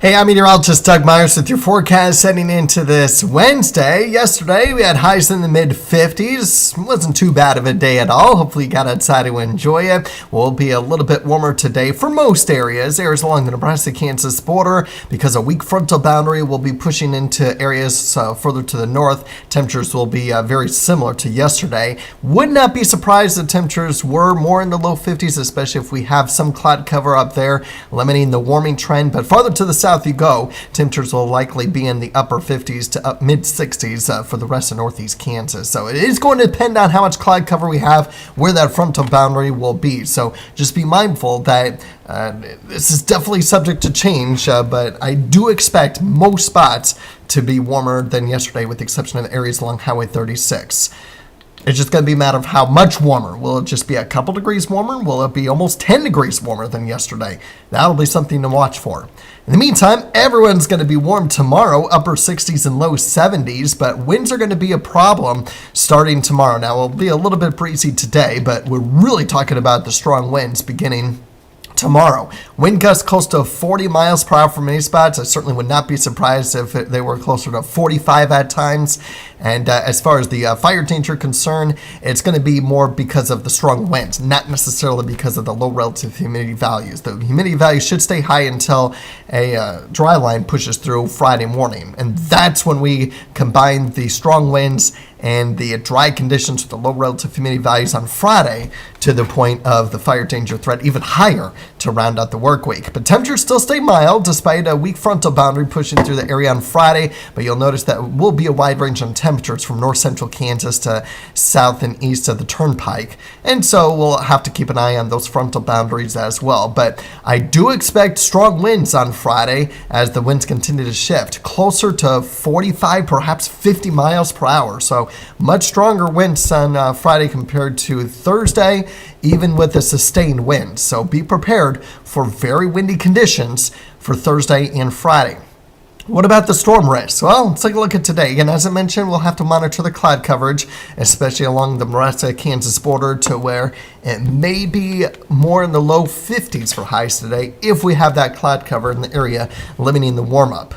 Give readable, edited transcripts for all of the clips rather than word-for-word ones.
Hey, I'm meteorologist Doug Myers with your forecast heading into this Wednesday. Yesterday, we had highs in the mid-50s. Wasn't too bad of a day at all. Hopefully you got outside to enjoy it. We'll be a little bit warmer today for most areas. Areas along the Nebraska-Kansas border, because a weak frontal boundary will be pushing into areas further to the north. Temperatures will be very similar to yesterday. Would not be surprised if temperatures were more in the low 50s, especially if we have some cloud cover up there, limiting the warming trend. But farther to the south you go, temperatures will likely be in the upper 50s to up mid 60s for the rest of northeast Kansas. So it is going to depend on how much cloud cover we have, where that frontal boundary will be. So just be mindful that this is definitely subject to change, but I do expect most spots to be warmer than yesterday, with the exception of the areas along Highway 36. It's just going to be a matter of how much warmer. Will it just be a couple degrees warmer? Will it be almost 10 degrees warmer than yesterday? That'll be something to watch for. In the meantime, everyone's going to be warm tomorrow, upper 60s and low 70s, but winds are going to be a problem starting tomorrow. Now, it'll be a little bit breezy today, but we're really talking about the strong winds beginning tomorrow. Wind gusts close to 40 miles per hour for many spots. I certainly would not be surprised if they were closer to 45 at times. And as far as the fire danger concern, it's going to be more because of the strong winds, not necessarily because of the low relative humidity values. The humidity values should stay high until a dry line pushes through Friday morning. And that's when we combine the strong winds and the dry conditions with the low relative humidity values on Friday to the point of the fire danger threat even higher to round out the work week. But temperatures still stay mild despite a weak frontal boundary pushing through the area on Friday. But you'll notice that it will be a wide range on temperatures from north central Kansas to south and east of the Turnpike. And so we'll have to keep an eye on those frontal boundaries as well. But I do expect strong winds on Friday as the winds continue to shift closer to 45, perhaps 50 miles per hour. So much stronger winds on Friday compared to Thursday, even with a sustained wind. So be prepared for very windy conditions for Thursday and Friday. What about the storm risk? Well, let's take a look at today. Again, as I mentioned, we'll have to monitor the cloud coverage, especially along the Nebraska-Kansas border, to where it may be more in the low 50s for highs today if we have that cloud cover in the area, limiting the warm-up.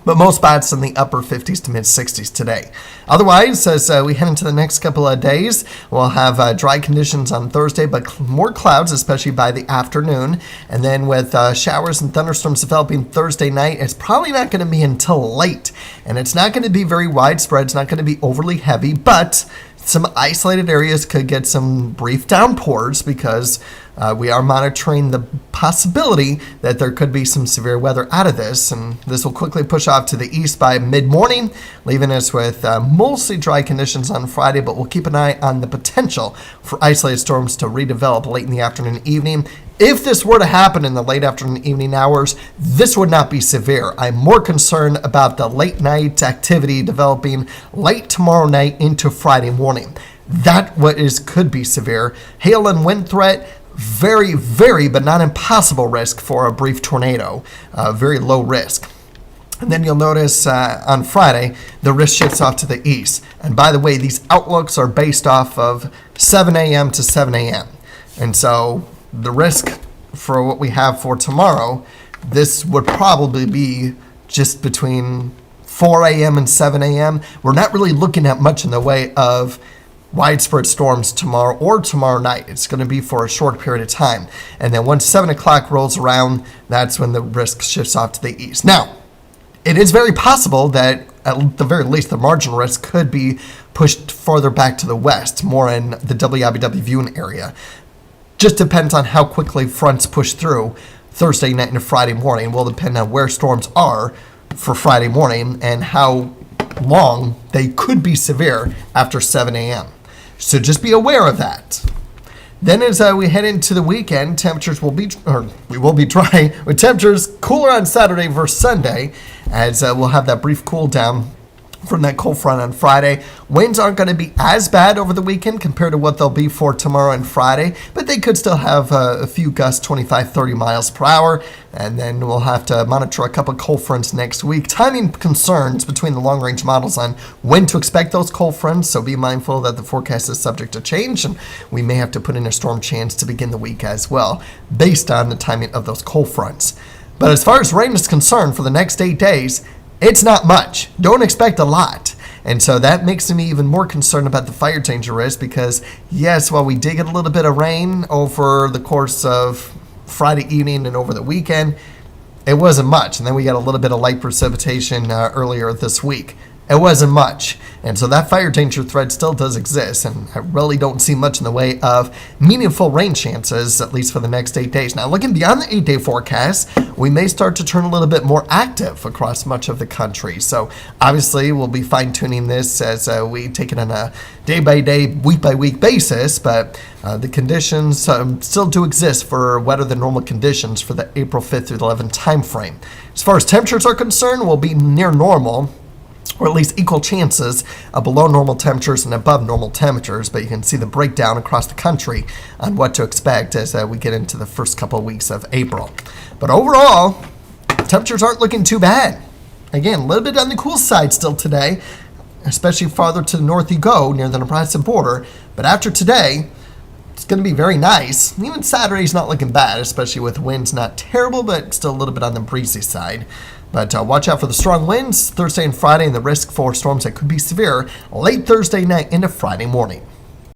But most spots in the upper 50s to mid 60s today. Otherwise, as we head into the next couple of days, we'll have dry conditions on Thursday, but more clouds, especially by the afternoon. And then with showers and thunderstorms developing Thursday night, it's probably not going to be until late. And it's not going to be very widespread. It's not going to be overly heavy, but some isolated areas could get some brief downpours because we are monitoring the possibility that there could be some severe weather out of this, and this will quickly push off to the east by mid-morning, leaving us with mostly dry conditions on Friday, but we'll keep an eye on the potential for isolated storms to redevelop late in the afternoon and evening. If this were to happen in the late afternoon and evening hours, this would not be severe. I'm more concerned about the late night activity developing late tomorrow night into Friday morning. That could be severe. Hail and wind threat, very, very, but not impossible risk for a brief tornado. Very low risk. And then you'll notice on Friday, the risk shifts off to the east. And by the way, these outlooks are based off of 7 a.m. to 7 a.m. And so the risk for what we have for tomorrow, this would probably be just between 4 a.m. and 7 a.m. We're not really looking at much in the way of widespread storms tomorrow or tomorrow night. It's going to be for a short period of time. And then once 7 o'clock rolls around, that's when the risk shifts off to the east. Now, it is very possible that at the very least the marginal risk could be pushed further back to the west, more in the WIBW viewing area. Just depends on how quickly fronts push through Thursday night and Friday morning. Will depend on where storms are for Friday morning and how long they could be severe after 7 a.m. So just be aware of that. Then as we head into the weekend, temperatures will be dry, with temperatures cooler on Saturday versus Sunday, as we'll have that brief cool down from that cold front on Friday. Winds aren't going to be as bad over the weekend compared to what they'll be for tomorrow and Friday, but they could still have a few gusts, 25, 30 miles per hour. And then we'll have to monitor a couple cold fronts next week. Timing concerns between the long-range models on when to expect those cold fronts, so be mindful that the forecast is subject to change, and we may have to put in a storm chance to begin the week as well, based on the timing of those cold fronts. But as far as rain is concerned for the next 8 days, it's not much. Don't expect a lot. And so that makes me even more concerned about the fire danger risk because, yes, while we did get a little bit of rain over the course of Friday evening and over the weekend, it wasn't much. And then we got a little bit of light precipitation earlier this week. It wasn't much. And so that fire danger threat still does exist. And I really don't see much in the way of meaningful rain chances, at least for the next 8 days. Now, looking beyond the 8-day forecast, we may start to turn a little bit more active across much of the country. So obviously, we'll be fine-tuning this as we take it on a day-by-day, week-by-week basis. But the conditions still do exist for wetter than normal conditions for the April 5th through the 11th time frame. As far as temperatures are concerned, we'll be near normal, or at least equal chances of below normal temperatures and above normal temperatures, but you can see the breakdown across the country on what to expect as we get into the first couple of weeks of April. But overall, temperatures aren't looking too bad. Again, a little bit on the cool side still today, especially farther to the north you go, near the Nebraska border. But after today, it's going to be very nice. Even Saturday's not looking bad, especially with winds not terrible, but still a little bit on the breezy side. But watch out for the strong winds Thursday and Friday and the risk for storms that could be severe late Thursday night into Friday morning.